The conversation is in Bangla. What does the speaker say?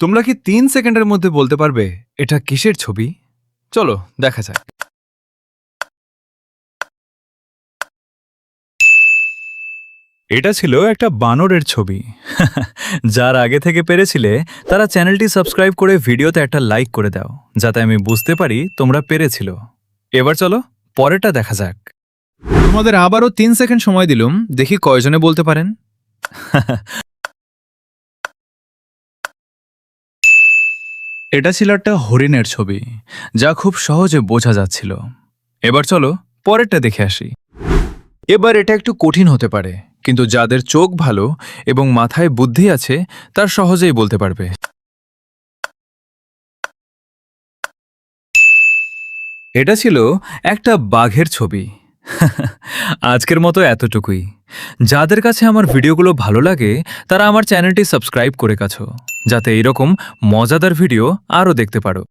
তোমরা কি 3 সেকেন্ডের মধ্যে বলতে পারবে এটা কিসের ছবি? চলো দেখা যাক। এটা ছিল একটা বানরের ছবি। যার আগে থেকে পেরেছিলে তারা চ্যানেলটি সাবস্ক্রাইব করে ভিডিওতে একটা লাইক করে দাও, যাতে আমি বুঝতে পারি তোমরা পেরেছিল। এবার চলো পরেরটা দেখা যাক। তোমাদের আবারও 3 সেকেন্ড সময় দিলুম, দেখি কয়জনে বলতে পারেন। এটা ছিল একটা হরিণের ছবি, যা খুব সহজে বোঝা যাচ্ছিল। এবার চলো পরেরটা দেখে আসি। এবার এটা একটু কঠিন হতে পারে, কিন্তু যাদের চোখ ভালো এবং মাথায় বুদ্ধি আছে তার সহজেই বলতে পারবে। এটা ছিল একটা বাঘের ছবি। আজকের মতো এতটুকুই। যাদের কাছে আমার ভিডিওগুলো ভালো লাগে তারা আমার চ্যানেলটি সাবস্ক্রাইব করে গেছো, যাতে এইরকম মজাদার ভিডিও আরও দেখতে পারো।